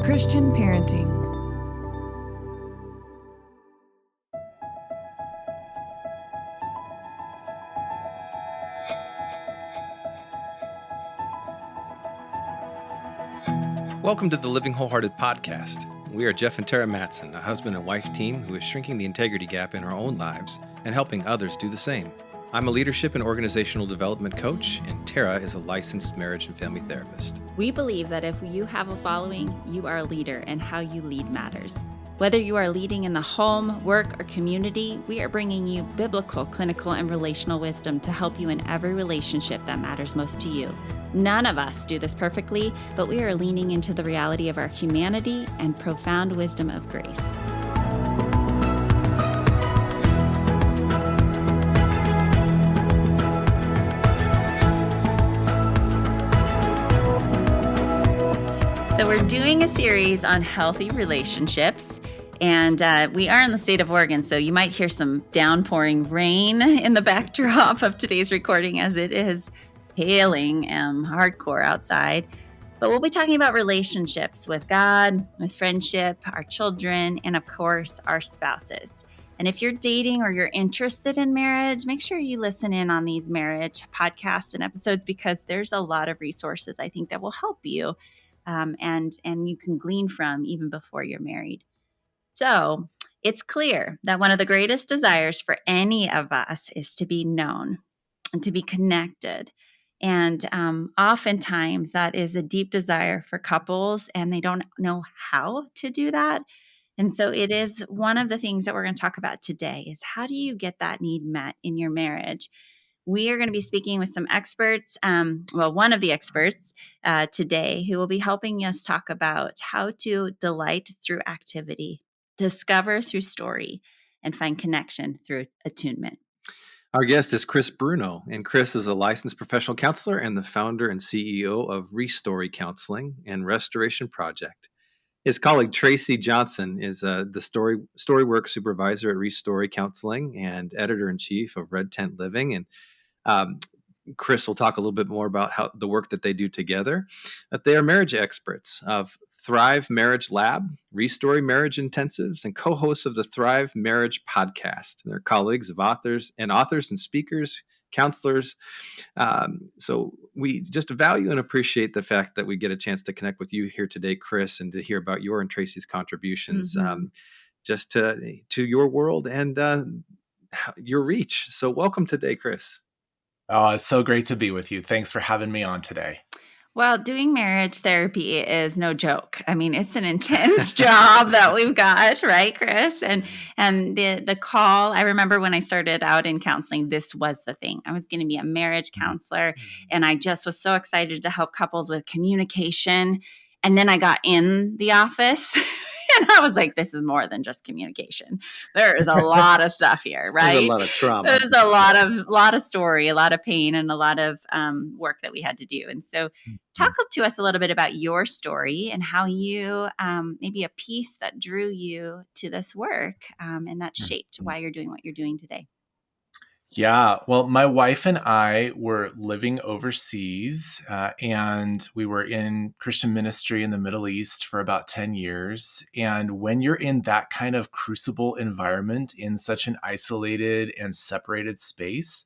Christian parenting. Welcome to the Living Wholehearted podcast. We are Jeff and Terra Mattson, a husband and wife team who is shrinking the integrity gap in our own lives and helping others do the same. I'm a leadership and organizational development coach, and Terra is a licensed marriage and family therapist. We believe that if you have a following, you are a leader, and how you lead matters. Whether you are leading in the home, work, or community, we are bringing you biblical, clinical, and relational wisdom to help you in every relationship that matters most to you. None of us do this perfectly, but we are leaning into the reality of our humanity and profound wisdom of grace. So we're doing a series on healthy relationships, and we are in the state of Oregon, so you might hear some downpouring rain in the backdrop of today's recording as it is hailing hardcore outside. But we'll be talking about relationships with God, with friendship, our children, and of course, our spouses. And if you're dating or you're interested in marriage, make sure you listen in on these marriage podcasts and episodes, because there's a lot of resources I think that will help you. And you can glean from even before you're married. So it's clear that one of the greatest desires for any of us is to be known and to be connected. And oftentimes that is a deep desire for couples, and they don't know how to do that. And so it is one of the things that we're going to talk about today is how do you get that need met in your marriage? We are going to be speaking with some experts, one of the experts today, who will be helping us talk about how to delight through activity, discover through story, and find connection through attunement. Our guest is Chris Bruno, and Chris is a licensed professional counselor and the founder and CEO of Restory Counseling and Restoration Project. His colleague Tracy Johnson is the Storywork supervisor at Restory Counseling and editor-in-chief of Red Tent Living. And Chris will talk a little bit more about how the work that they do together. But they are marriage experts of Thrive Marriage Lab, Restory Marriage Intensives, and co-hosts of the Thrive Marriage podcast. They're colleagues of authors and speakers, counselors. So we just value and appreciate the fact that we get a chance to connect with you here today, Chris, and to hear about your and Tracy's contributions just to your world and your reach. So welcome today, Chris. Oh, it's so great to be with you. Thanks for having me on today. Well, doing marriage therapy is no joke. I mean, it's an intense job that we've got, right, Chris? And the call, I remember when I started out in counseling, this was the thing. I was going to be a marriage counselor, and I just was so excited to help couples with communication. And then I got in the office and I was like, this is more than just communication. There is a lot of stuff here, right? There's a lot of trauma. There's a lot of story, a lot of pain, and a lot of work that we had to do. And so talk to us a little bit about your story and how you, maybe a piece that drew you to this work and that shaped why you're doing what you're doing today. Yeah, well, my wife and I were living overseas, and we were in Christian ministry in the Middle East for about 10 years. And when you're in that kind of crucible environment, in such an isolated and separated space,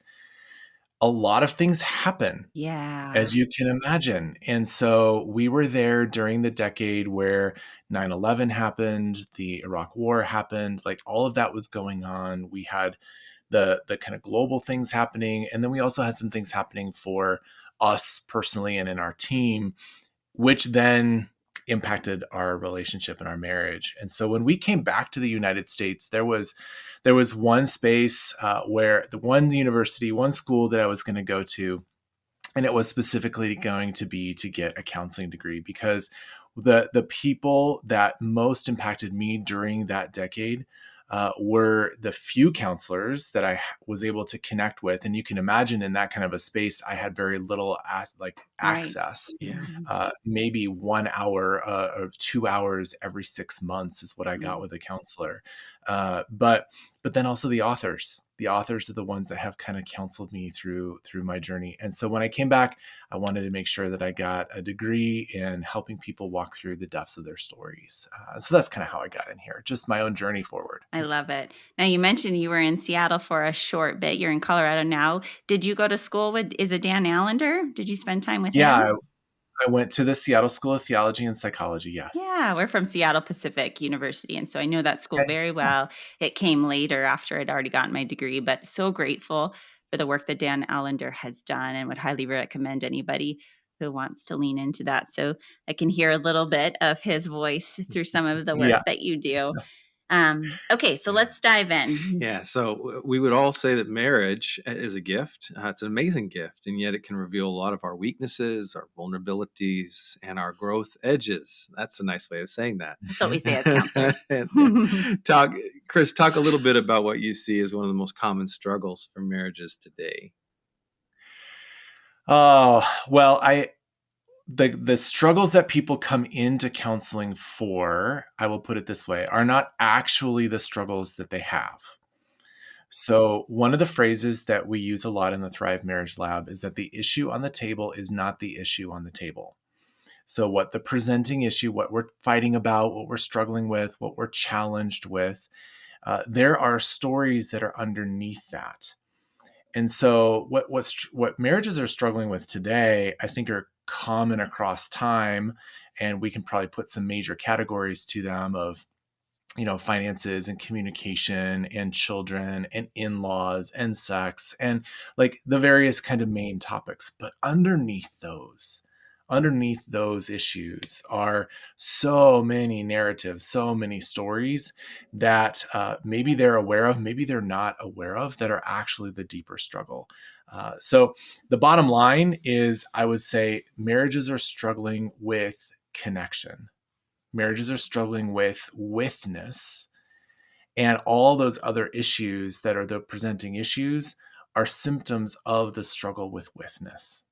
a lot of things happen, as you can imagine. And so we were there during the decade where 9/11 happened, the Iraq War happened, like all of that was going on. We had the kind of global things happening. And then we also had some things happening for us personally and in our team, which then impacted our relationship and our marriage. And so when we came back to the United States, there was one space where the one university, one school that I was going to go to, and it was specifically going to be to get a counseling degree, because the people that most impacted me during that decade were the few counselors that I was able to connect with. And you can imagine in that kind of a space, I had very little access. Maybe 1 hour or 2 hours every 6 months is what I got with a counselor. But then also the authors. The authors are the ones that have kind of counseled me through my journey. And so when I came back, I wanted to make sure that I got a degree in helping people walk through the depths of their stories. So that's kind of how I got in here, just my own journey forward. I love it. Now, you mentioned you were in Seattle for a short bit. You're in Colorado now. Did you go to school with, is it Dan Allender? Did you spend time with him? Yeah, I went to the Seattle School of Theology and Psychology, yes. Yeah, we're from Seattle Pacific University, and so I know that school very well. It came later after I'd already gotten my degree, but so grateful for the work that Dan Allender has done and would highly recommend anybody who wants to lean into that. So I can hear a little bit of his voice through some of the work that you do. Okay, so let's dive in. Yeah, so we would all say that marriage is a gift. It's an amazing gift, and yet it can reveal a lot of our weaknesses, our vulnerabilities, and our growth edges. That's a nice way of saying that. That's what we say as counselors. Chris, talk a little bit about what you see as one of the most common struggles for marriages today. Oh, well, the struggles that people come into counseling for, I will put it this way, are not actually the struggles that they have. So one of the phrases that we use a lot in the Thrive Marriage Lab is that the issue on the table is not the issue on the table. So what the presenting issue, what we're fighting about, what we're struggling with, what we're challenged with, there are stories that are underneath that. And so what marriages are struggling with today, I think, are common across time, and we can probably put some major categories to them of, finances and communication and children and in-laws and sex and like the various kind of main topics. But underneath those issues are so many narratives, so many stories that maybe they're aware of, maybe they're not aware of, that are actually the deeper struggle. So the bottom line is, I would say marriages are struggling with connection. Marriages are struggling with witness, and all those other issues that are the presenting issues are symptoms of the struggle with witness.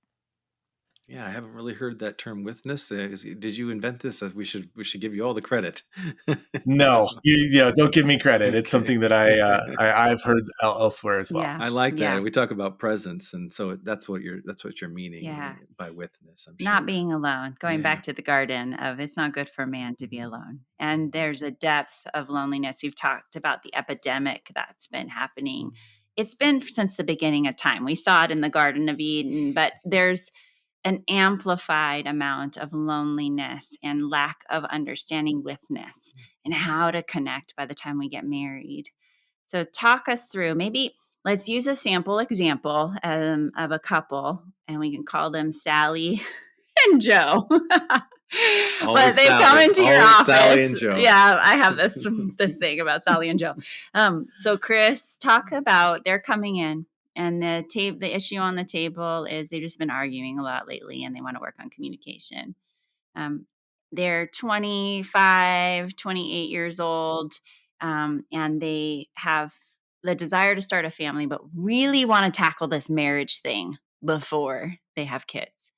Yeah, I haven't really heard that term witness. Did you invent this? We should give you all the credit. No, don't give me credit. It's something that I've heard elsewhere as well. Yeah. I like that. We talk about presence, and so that's what you're meaning by witness. I'm sure. Not being alone. Going back to the garden of, it's not good for man to be alone. And there's a depth of loneliness. We've talked about the epidemic that's been happening. It's been since the beginning of time. We saw it in the Garden of Eden, but there's an amplified amount of loneliness and lack of understanding witness and how to connect by the time we get married. So talk us through, maybe let's use a sample example of a couple, and we can call them Sally and Joe. But they've come into your office. Sally and Joe. Yeah, I have this thing about Sally and Joe. So Chris, talk about, they're coming in. And the issue on the table is they've just been arguing a lot lately, and they want to work on communication. They're 25, 28 years old, and they have the desire to start a family, but really want to tackle this marriage thing before they have kids.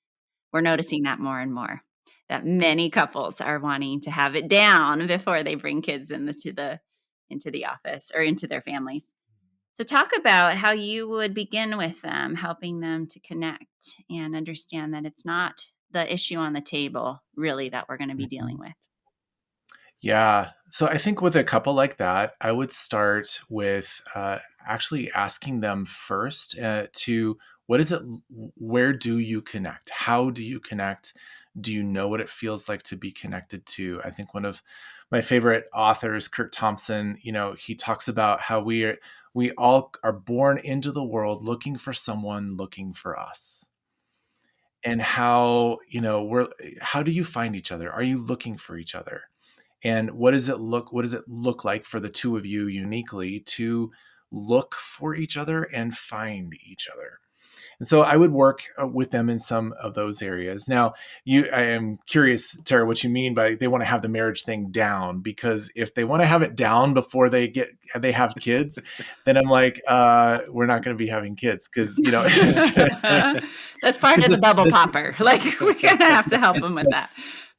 We're noticing that more and more, that many couples are wanting to have it down before they bring kids into the office or into their families. So talk about how you would begin with them, helping them to connect and understand that it's not the issue on the table, really, that we're going to be dealing with. Yeah. So I think with a couple like that, I would start with actually asking them first to, what is it? Where do you connect? How do you connect? Do you know what it feels like to be connected to? I think one of my favorite authors, Kurt Thompson, he talks about how we all are born into the world looking for someone looking for us. And how do you find each other? Are you looking for each other? And what does it look like for the two of you uniquely to look for each other and find each other? And so I would work with them in some of those areas. Now, I am curious, Terra, what you mean by they want to have the marriage thing down, because if they want to have it down before they have kids, then I'm like, we're not going to be having kids, because that's part of the bubble popper. Like, we're going to have to help them with that.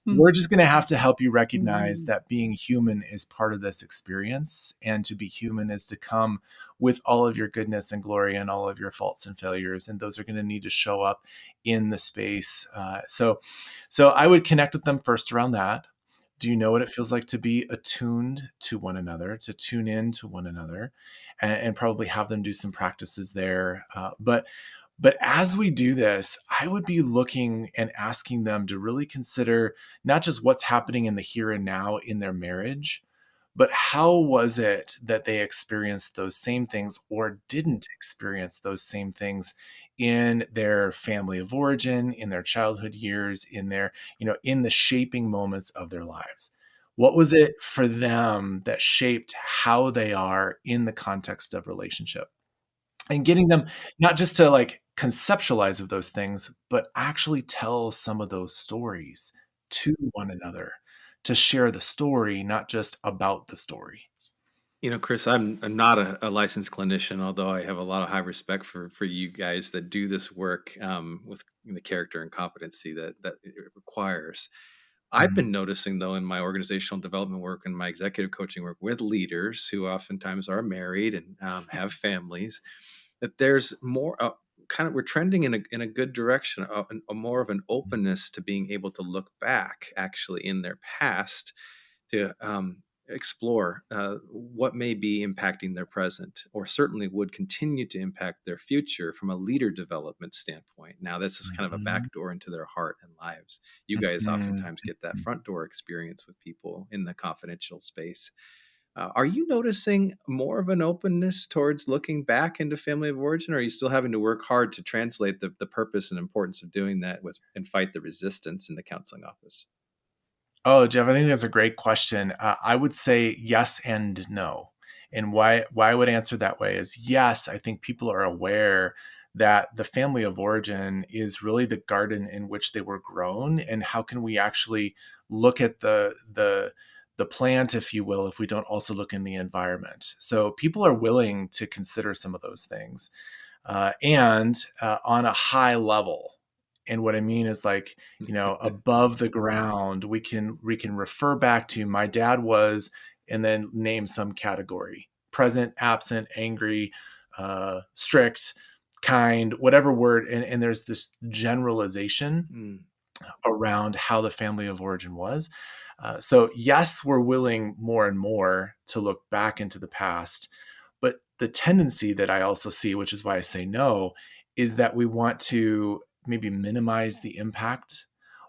we're just going to have to help you recognize Mhm. that being human is part of this experience. And to be human is to come with all of your goodness and glory and all of your faults and failures. And those are going to need to show up in the space. So I would connect with them first around that. Do you know what it feels like to be attuned to one another, to tune in to one another, and probably have them do some practices there? But as we do this, I would be looking and asking them to really consider not just what's happening in the here and now in their marriage, but how was it that they experienced those same things or didn't experience those same things in their family of origin, in their childhood years, in their, in the shaping moments of their lives? What was it for them that shaped how they are in the context of relationship? And getting them not just to like conceptualize of those things, but actually tell some of those stories to one another, to share the story, not just about the story. Chris, I'm not a licensed clinician, although I have a lot of high respect for you guys that do this work with the character and competency that it requires. I've Mhm. been noticing, though, in my organizational development work and my executive coaching work with leaders who oftentimes are married and have families, that there's more we're trending in a good direction, a more of an openness to being able to look back actually in their past to explore what may be impacting their present or certainly would continue to impact their future from a leader development standpoint. Now, this is kind of a Mhm. backdoor into their heart and lives. You guys Mhm. oftentimes get that Mhm. front door experience with people in the confidential space. Are you noticing more of an openness towards looking back into family of origin, or are you still having to work hard to translate the purpose and importance of doing that with and fight the resistance in the counseling office? Oh, Jeff, I think that's a great question. I would say yes and no. And why I would answer that way is yes, I think people are aware that the family of origin is really the garden in which they were grown, and how can we actually look at the plant, if you will, if we don't also look in the environment. So people are willing to consider some of those things, and on a high level. And what I mean is like, above the ground, we can refer back to my dad was, and then name some category: present, absent, angry, strict, kind, whatever word. And there's this generalization Mm, around how the family of origin was. So, yes, we're willing more and more to look back into the past. But the tendency that I also see, which is why I say no, is that we want to maybe minimize the impact,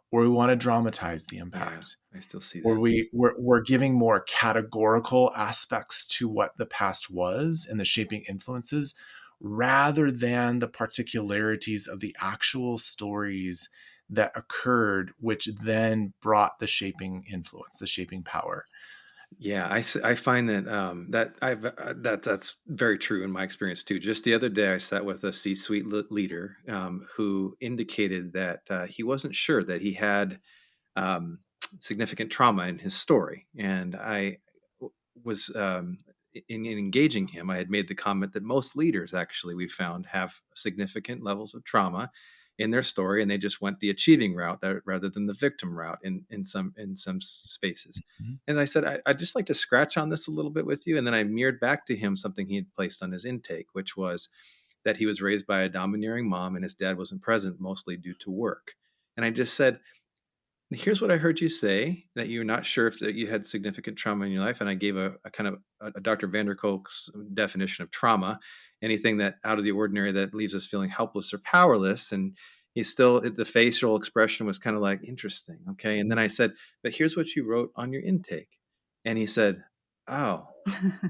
or we want to dramatize the yeah, impact, I still see or that. we're giving more categorical aspects to what the past was and the shaping influences, rather than the particularities of the actual stories that occurred, which then brought the shaping influence, the shaping power. Yeah, I find that that's very true in my experience too. Just the other day, I sat with a C-suite leader who indicated that he wasn't sure that he had um, significant trauma in his story. And was in engaging him, I had made the comment that most leaders actually we found have significant levels of trauma in their story, and they just went the achieving route rather than the victim route in some spaces. Mhm. And I said, I'd just like to scratch on this a little bit with you. And then I mirrored back to him something he had placed on his intake, which was that he was raised by a domineering mom and his dad wasn't present mostly due to work. And I just said, here's what I heard you say, that you're not sure if that you had significant trauma in your life. And I gave a kind of a Dr. Vanderkolk's definition of trauma, anything that out of the ordinary that leaves us feeling helpless or powerless. And he's still, the facial expression was kind of like, interesting. Okay. And then I said, but here's what you wrote on your intake. And he said, oh,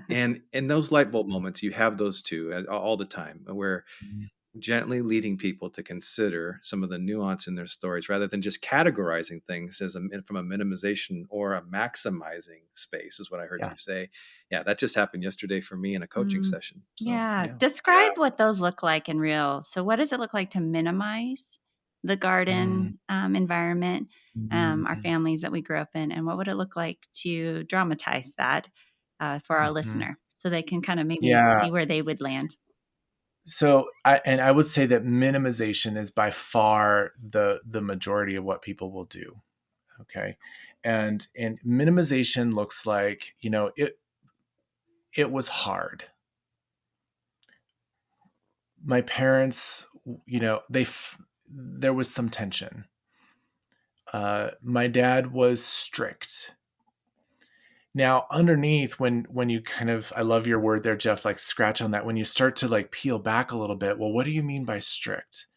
and in those light bulb moments, you have those two all the time where gently leading people to consider some of the nuance in their stories rather than just categorizing things from a minimization or a maximizing space is what I heard Yeah. you say. Yeah, that just happened yesterday for me in a coaching Mm, session. So yeah. yeah. Describe what those look like in real. So, what does it look like to minimize the Mm, garden environment, our mhm, families that we grew up in, and what would it look like to dramatize that for our mhm. listener so they can kind of maybe Yeah. see where they would land? So I would say that minimization is by far the majority of what people will do. Okay. And minimization looks like, it was hard. My parents, there was some tension. My dad was strict. Now, underneath, when you kind of, I love your word there, Jeff, like scratch on that, when you start to like peel back a little bit, well, what do you mean by strict?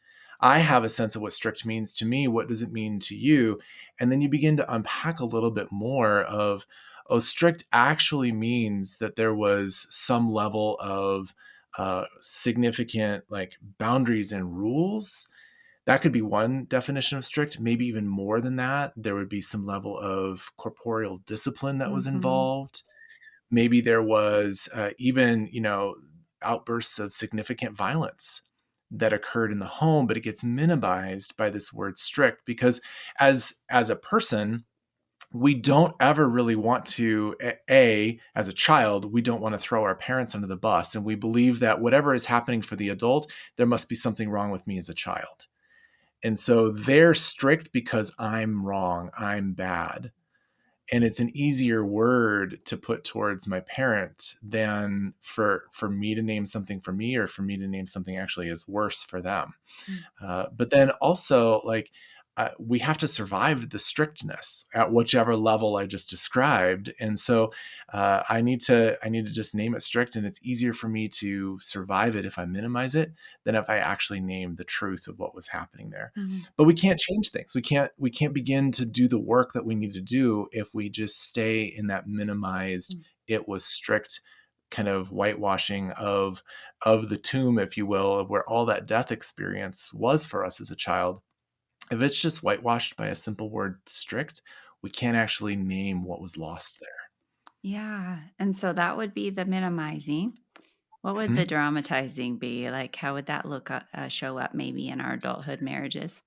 I have a sense of what strict means to me. What does it mean to you? And then you begin to unpack a little bit more of, oh, strict actually means that there was some level of significant like boundaries and rules. That could be one definition of strict, maybe even more than that. There would be some level of corporeal discipline that was Mm-hmm. involved. Maybe there was even, outbursts of significant violence that occurred in the home, but it gets minimized by this word strict because as a person, we don't ever really want to, as a child, we don't want to throw our parents under the bus. And we believe that whatever is happening for the adult, there must be something wrong with me as a child. And so they're strict because I'm wrong, I'm bad. And it's an easier word to put towards my parent than for me to name something for me or for me to name something actually is worse for them. But then also, like, we have to survive the strictness at whichever level I just described, and so I need to just name it strict, and it's easier for me to survive it if I minimize it than if I actually name the truth of what was happening there. Mm-hmm. But we can't change things. We can't begin to do the work that we need to do if we just stay in that minimized. It was strict kind of whitewashing of the tomb, if you will, of where all that death experience was for us as a child. If it's just whitewashed by a simple word strict, we can't actually name what was lost there. Yeah. And so that would be the minimizing. What would the Mhm. dramatizing be? Like, how would that show up maybe in our adulthood marriages?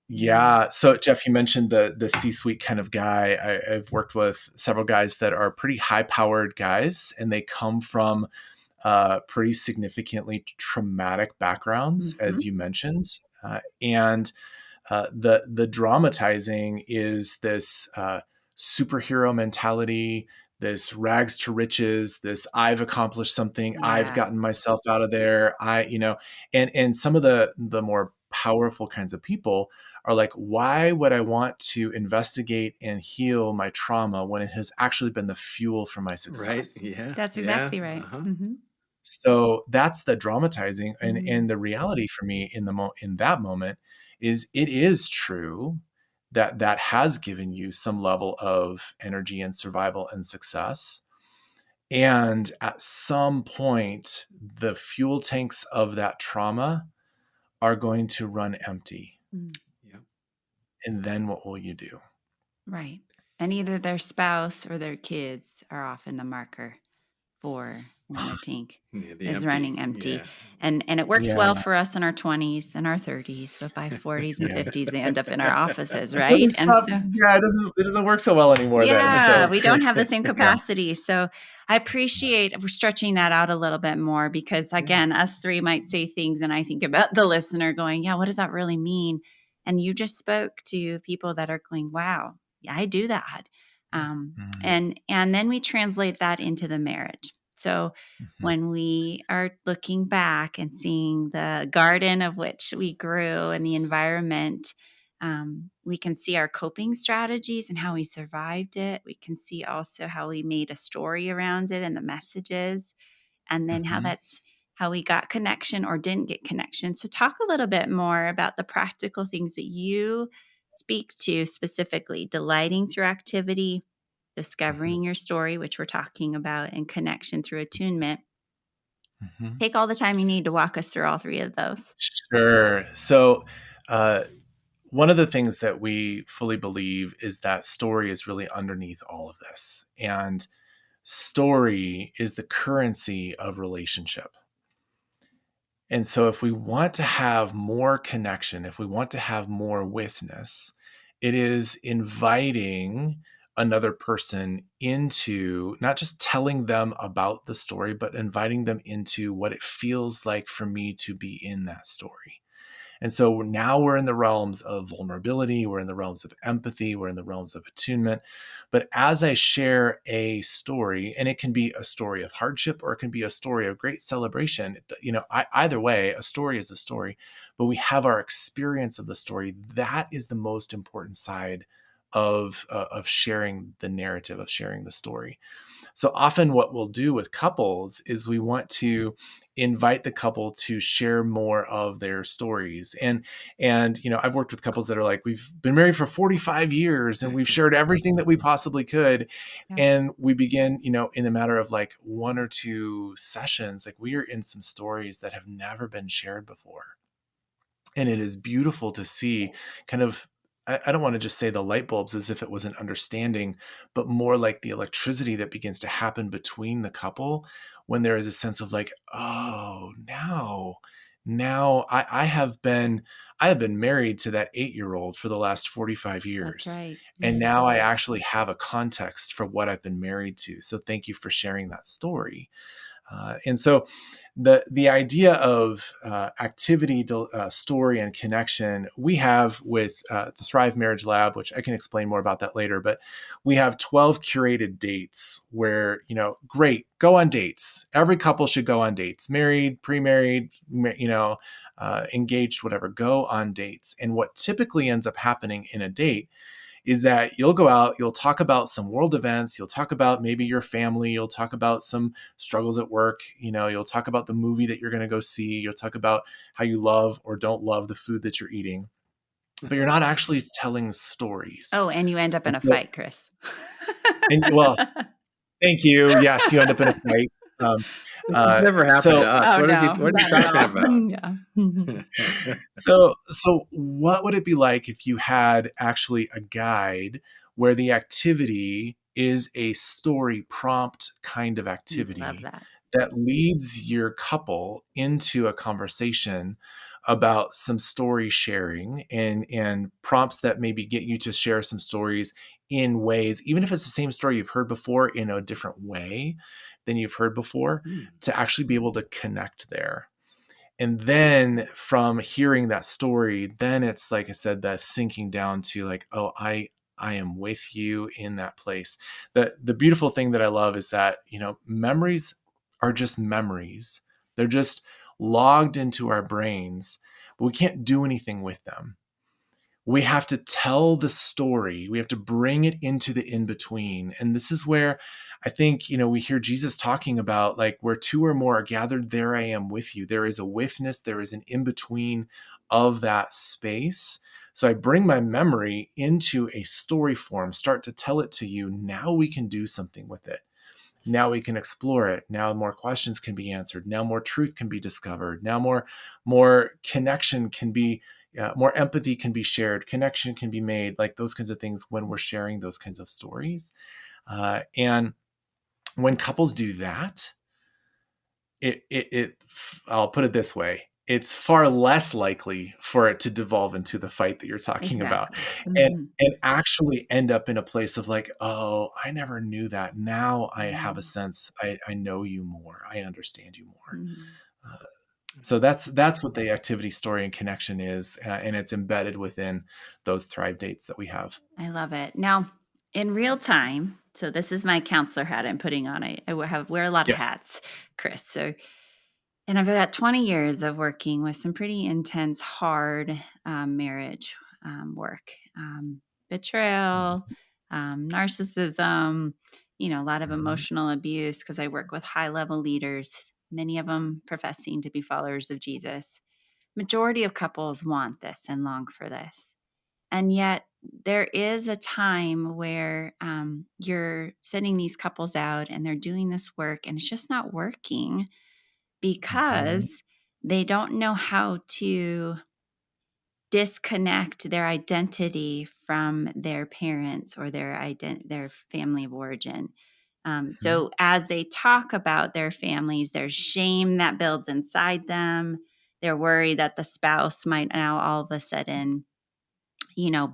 Yeah. So Jeff, you mentioned the C-suite kind of guy. I've worked with several guys that are pretty high-powered guys, and they come from pretty significantly traumatic backgrounds, Mm-hmm. as you mentioned. And the dramatizing is this superhero mentality, this rags to riches, this I've accomplished something, I've Yeah. gotten myself out of there, and some of the more powerful kinds of people are like, why would I want to investigate and heal my trauma when it has actually been the fuel for my Right. success? Yeah. That's Yeah. exactly right. Uh-huh. Mm-hmm. So that's the dramatizing, and Mm-hmm. the reality for me in that moment is it is true that that has given you some level of energy and survival and success. And at some point, the fuel tanks of that trauma are going to run empty. Yeah. And then what will you do? Right. And either their spouse or their kids are often the marker for when the tank Yeah. The is empty. running empty. Yeah. And it works Yeah, well for us in our 20s and our 30s, but by 40s and yeah. 50s they end up in our offices, Until you right? And stop, so yeah, it doesn't work so well anymore then. yeah, So we don't have the same yeah. capacity. So I appreciate we're stretching that out a little bit more because, Yeah. again, us three might say things, and I think about the listener going, yeah, what does that really mean? And you just spoke to people that are going, wow, yeah, I do that. Mhm, And then we translate that into the marriage. So mhm, when we are looking back and seeing the garden of which we grew and the environment, we can see our coping strategies and how we survived it. We can see also how we made a story around it and the messages, and then mhm. how we got connection or didn't get connection. So, talk a little bit more about the practical things that you speak to specifically delighting through activity, Mhm, discovering your story, which we're talking about, and connection through attunement. mhm. Take all the time you need to walk us through all three of those. Sure. So, uh, one of the things that we fully believe is that story is really underneath all of this. And story is the currency of relationship. And so, if we want to have more connection, if we want to have more witness, it is inviting another person into not just telling them about the story, but inviting them into what it feels like for me to be in that story. And so now we're in the realms of vulnerability, we're in the realms of empathy, we're in the realms of attunement. But as I share a story, and it can be a story of hardship or it can be a story of great celebration, either way, a story is a story, but we have our experience of the story. That is the most important side of sharing the narrative, of sharing the story. So often what we'll do with couples is we want to invite the couple to share more of their stories. And I've worked with couples that are like, we've been married for 45 years and we've shared everything that we possibly could. Yeah. And we begin, in a matter of like 1 or 2 sessions, like we are in some stories that have never been shared before. And it is beautiful to see kind of, I don't want to just say the light bulbs as if it was an understanding, but more like the electricity that begins to happen between the couple when there is a sense of like, oh, now I have been married to that 8-year-old for the last 45 years. That's right. And now I actually have a context for what I've been married to. So thank you for sharing that story. And so the idea of activity, story, and connection we have with the Thrive Marriage Lab, which I can explain more about that later, but we have 12 curated dates where, great, go on dates. Every couple should go on dates, married, pre-married, engaged, whatever, go on dates. And what typically ends up happening in a date is that you'll go out, you'll talk about some world events, you'll talk about maybe your family, you'll talk about some struggles at work, you'll talk about the movie that you're going to go see, you'll talk about how you love or don't love the food that you're eating, but you're not actually telling stories. Oh, and you end up in a fight, Chris. Well, thank you. Yes, you end up in a fight. This never happened to us. What are you talking about? Yeah. So what would it be like if you had actually a guide where the activity is a story prompt kind of activity that leads your couple into a conversation about some story sharing and prompts that maybe get you to share some stories in ways, even if it's the same story you've heard before in a different way than you've heard before, to actually be able to connect there. And then from hearing that story, then it's like I said, that sinking down to like, oh, I am with you in that place. The beautiful thing that I love is that, memories are just memories. They're just logged into our brains, but we can't do anything with them. We have to tell the story. We have to bring it into the in-between. And this is where I think, we hear Jesus talking about like where 2 or more are gathered, there I am with you. There is a witness, there is an in-between of that space. So I bring my memory into a story form, start to tell it to you. Now we can do something with it. Now we can explore it. Now more questions can be answered. Now more truth can be discovered. Now more connection can be, more empathy can be shared. Connection can be made, like those kinds of things when we're sharing those kinds of stories. And when couples do that, I'll put it this way, it's far less likely for it to devolve into the fight that you're talking about and actually end up in a place of like, oh, I never knew that. Now I have a sense, I know you more. I understand you more. So that's what the activity, story, and connection is. And it's embedded within those Thrive dates that we have. I love it. Now, in real time, so this is my counselor hat I'm putting on. I wear a lot of hats, Chris. And I've got 20 years of working with some pretty intense, hard marriage work, betrayal, narcissism, a lot of emotional abuse because I work with high-level leaders, many of them professing to be followers of Jesus. Majority of couples want this and long for this. And yet there is a time where you're sending these couples out and they're doing this work and it's just not working because they don't know how to disconnect their identity from their parents or their family of origin. So as they talk about their families, there's shame that builds inside them. They're worried that the spouse might now all of a sudden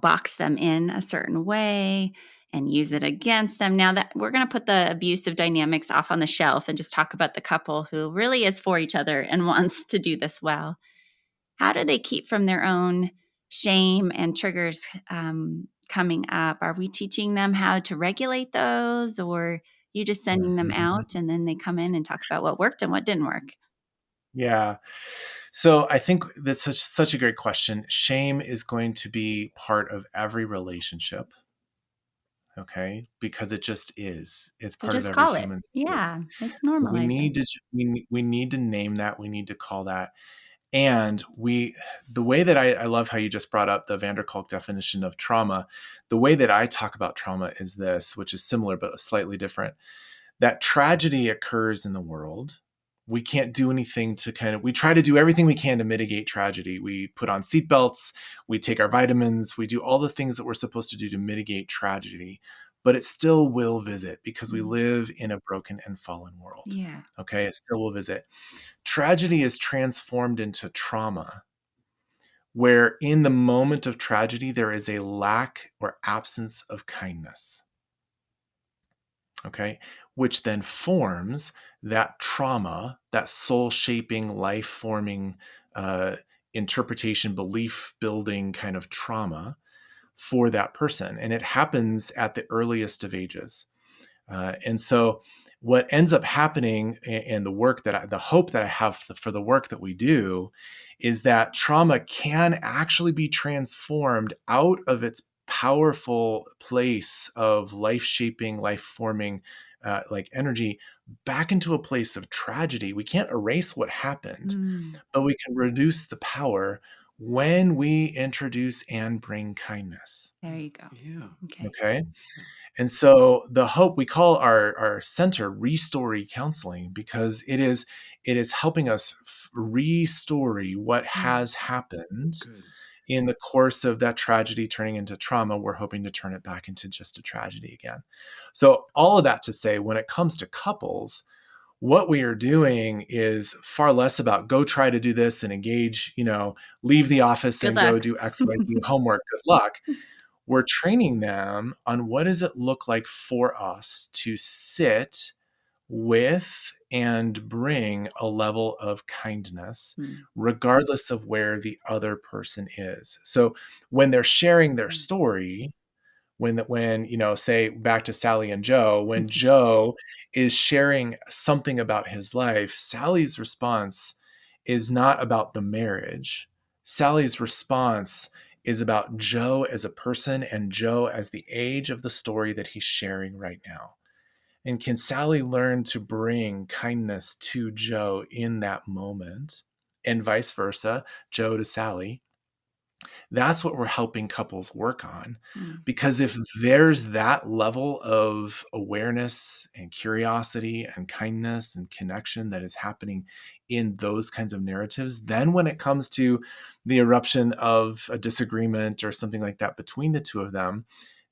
box them in a certain way and use it against them. Now that we're going to put the abusive dynamics off on the shelf and just talk about the couple who really is for each other and wants to do this well. how do they keep from their own shame and triggers coming up? Are we teaching them how to regulate those, or you just sending them Mhm. out and then they come in and talk about what worked and what didn't work? Yeah. So I think that's such a great question. Shame is going to be part of every relationship, okay? Because it just is. It's So part of just every call it. human story. Yeah, let's So we normalize it. need to we need to name that. We need to call that. And the way that I love how you just brought up the Van der Kolk definition of trauma. The way that I talk about trauma is this, which is similar but slightly different. That tragedy occurs in the world. We can't do anything to we try to do everything we can to mitigate tragedy. We put on seatbelts, we take our vitamins, we do all the things that we're supposed to do to mitigate tragedy, but it still will visit because we Mm. live in a broken and fallen world. Yeah. Okay, it still will visit. Tragedy is transformed into trauma, where in the moment of tragedy, there is a lack or absence of kindness. Okay, which then forms that trauma, that soul shaping, life forming uh, interpretation, belief building kind of trauma for that person. And it happens at the earliest of ages. And so, what ends up happening, and the hope that I have for the work that we do, is that trauma can actually be transformed out of its powerful place of life shaping, life forming, like energy, back into a place of tragedy. We can't erase what happened, Mm, but we can reduce the power when we introduce and bring kindness. there you go. Yeah. Okay. Okay. And so the hope, we call our center Restory Counseling, because it is helping us restory what Mm, has happened Good. in the course of that tragedy turning into trauma. We're hoping to turn it back into just a tragedy again. So all of that to say, when it comes to couples, what we are doing is far less about go try to do this and engage, leave the office good and go luck. do XYZ homework. Good luck. We're training them on what does it look like for us to sit with and bring a level of kindness Mm, regardless of where the other person is. So when they're sharing their mm. story, when say back to Sally and Joe, when Joe is sharing something about his life, Sally's response is not about the marriage. Sally's response is about Joe as a person and Joe as the age of the story that he's sharing right now. And can Sally learn to bring kindness to Joe in that moment, and vice versa, Joe to Sally? That's what we're helping couples work on. Mm, Because if there's that level of awareness and curiosity and kindness and connection that is happening in those kinds of narratives, then when it comes to the eruption of a disagreement or something like that between the two of them,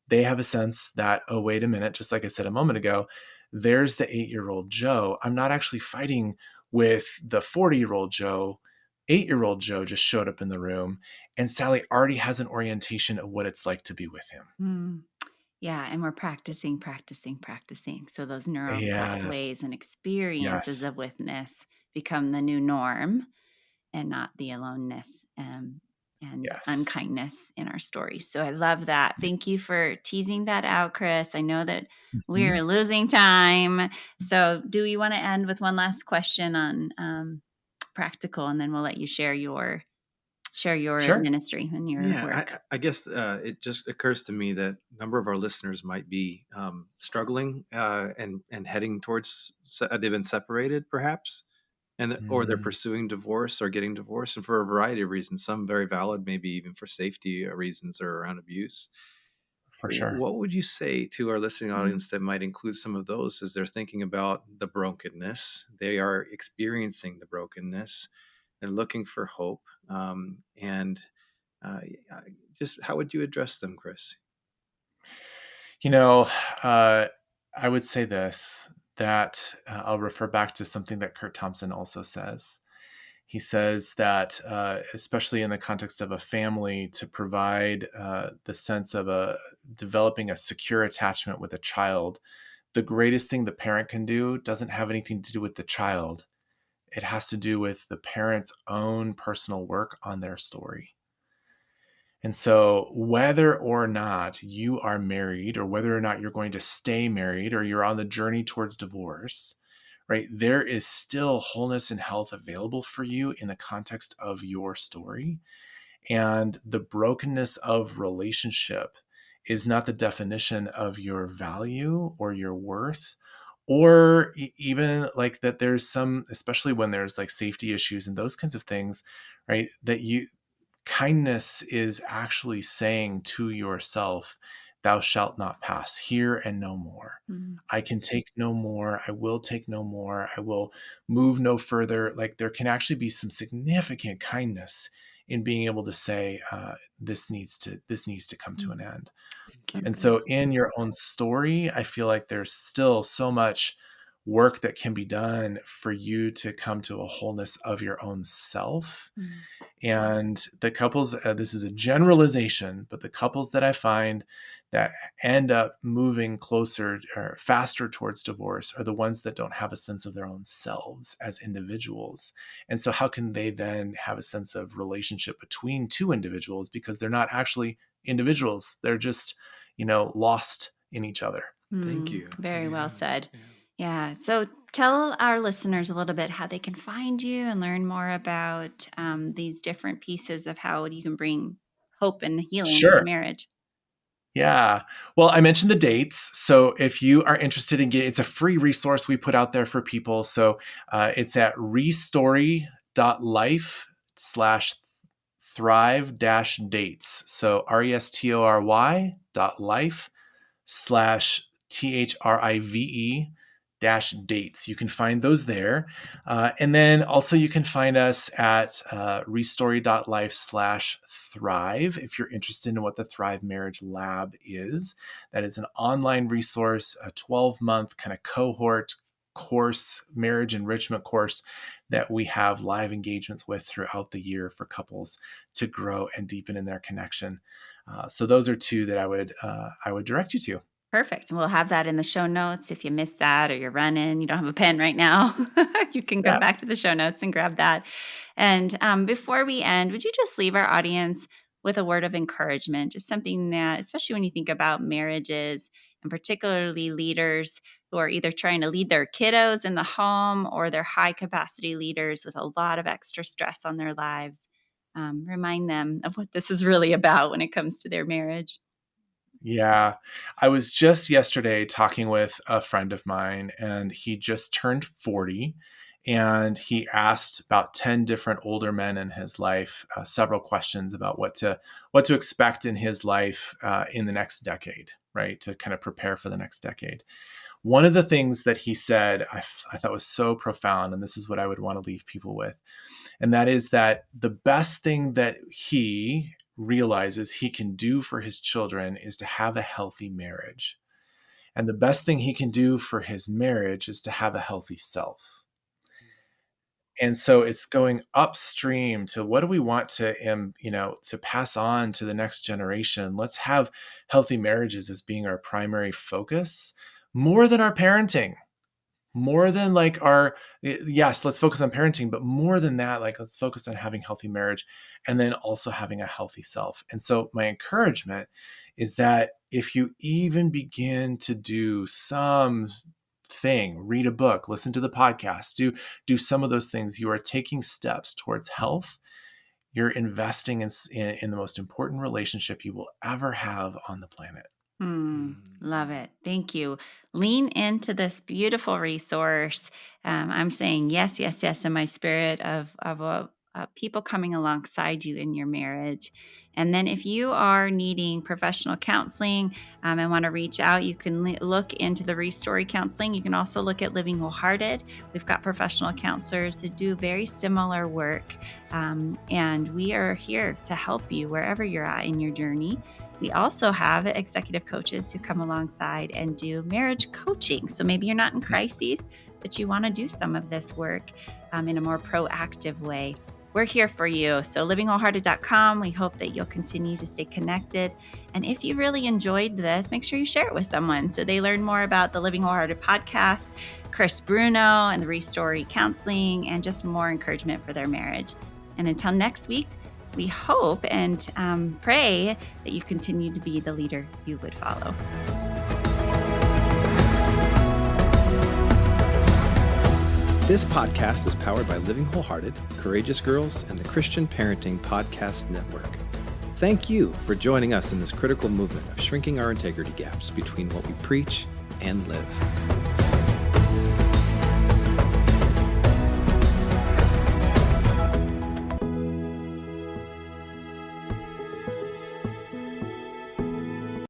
they have a sense that, oh, wait a minute, just like I said a moment ago, there's the 8-year-old Joe. I'm not actually fighting with the 40-year-old Joe. 8-year-old Joe just showed up in the room, and Sally already has an orientation of what it's like to be with him. mm. Yeah, and we're practicing, practicing, practicing. So those neural Yes. pathways and experiences Yes. of witness become the new norm and not the aloneness and Yes. unkindness in our stories. So I love that. Thank you for teasing that out, Chris. I know that Mhm. we're losing time. So do we want to end with one last question on practical, and then we'll let you share your Sure. ministry and your Yeah, work. I guess it just occurs to me that a number of our listeners might be struggling and heading towards they've been separated, perhaps, or they're Mm, pursuing divorce or getting divorced, and for a variety of reasons, some very valid, maybe even for safety reasons or around abuse. for sure. What would you say to our listening Mm, audience that might include some of those as they're thinking about the brokenness? They are experiencing the brokenness. They're looking for hope, and uh, yeah, just how would you address them, Chris? You know, uh, I would say this, that I'll refer back to something that Kurt Thompson also says. He says that, especially in the context of a family, to provide the sense of developing a secure attachment with a child, the greatest thing the parent can do doesn't have anything to do with the child. It has to do with the parent's own personal work on their story. And so whether or not you are married, or whether or not you're going to stay married, or you're on the journey towards divorce, right, there is still wholeness and health available for you in the context of your story. And the brokenness of relationship is not the definition of your value or your worth, or even like that there's some, especially when there's like safety issues and those kinds of things, right, that kindness is actually saying to yourself, thou shalt not pass here and no more. Mm. I can take no more. I will take no more. I will move no further. Like there can actually be some significant kindness in being able to say, this needs to come to an end. And so in your own story, I feel like there's still so much work that can be done for you to come to a wholeness of your own self. Mm. And the couples, this is a generalization, but the couples that I find that end up moving closer or faster towards divorce are the ones that don't have a sense of their own selves as individuals. And so how can they then have a sense of relationship between two individuals? Because they're not actually individuals. They're just, lost in each other. Thank you. Very well said. Yeah. Yeah. So tell our listeners a little bit how they can find you and learn more about these different pieces of how you can bring hope and healing Sure. to marriage. Yeah. Well, I mentioned the dates. So if you are interested in it's a free resource we put out there for people. So it's at restory.life/thrive-dates. So restory.life/thrive-dates. You can find those there. And then also you can find us at restory.life/thrive if you're interested in what the Thrive Marriage Lab is. That is an online resource, a 12-month kind of cohort course, marriage enrichment course that we have live engagements with throughout the year for couples to grow and deepen in their connection. So those are two that I would direct you to. Perfect. And we'll have that in the show notes. If you missed that or you're running, you don't have a pen right now, you can go back to the show notes and grab that. And before we end, would you just leave our audience with a word of encouragement? Just something that, especially when you think about marriages and particularly leaders who are either trying to lead their kiddos in the home or they're high capacity leaders with a lot of extra stress on their lives, remind them of what this is really about when it comes to their marriage. Yeah. I was just yesterday talking with a friend of mine, and he just turned 40, and he asked about 10 different older men in his life several questions about what to expect in his life in the next decade, right? To kind of prepare for the next decade. One of the things that he said I thought was so profound, and this is what I would want to leave people with, and that is that the best thing that he realizes he can do for his children is to have a healthy marriage. And the best thing he can do for his marriage is to have a healthy self. And so it's going upstream to what do we want to, to pass on to the next generation? Let's have healthy marriages as being our primary focus, more than our parenting. More than like yes, let's focus on parenting, but more than that, like let's focus on having healthy marriage and then also having a healthy self. And so my encouragement is that if you even begin to do some thing, read a book, listen to the podcast, do some of those things, you are taking steps towards health. You're investing in the most important relationship you will ever have on the planet. Love it. Thank you. Lean into this beautiful resource. I'm saying yes, yes, yes in my spirit of people coming alongside you in your marriage. And then if you are needing professional counseling and want to reach out, you can look into the Restory Counseling. You can also look at Living Wholehearted. We've got professional counselors that do very similar work. And we are here to help you wherever you're at in your journey. We also have executive coaches who come alongside and do marriage coaching. So maybe you're not in crises, but you want to do some of this work in a more proactive way. we're here for you. So livingwholehearted.com. We hope that you'll continue to stay connected. And if you really enjoyed this, make sure you share it with someone so they learn more about the Living Wholehearted podcast, Chris Bruno, and the Restory Counseling, and just more encouragement for their marriage. And until next week, we hope and pray that you continue to be the leader you would follow. This podcast is powered by Living Wholehearted, Courageous Girls, and the Christian Parenting Podcast Network. Thank you for joining us in this critical movement of shrinking our integrity gaps between what we preach and live.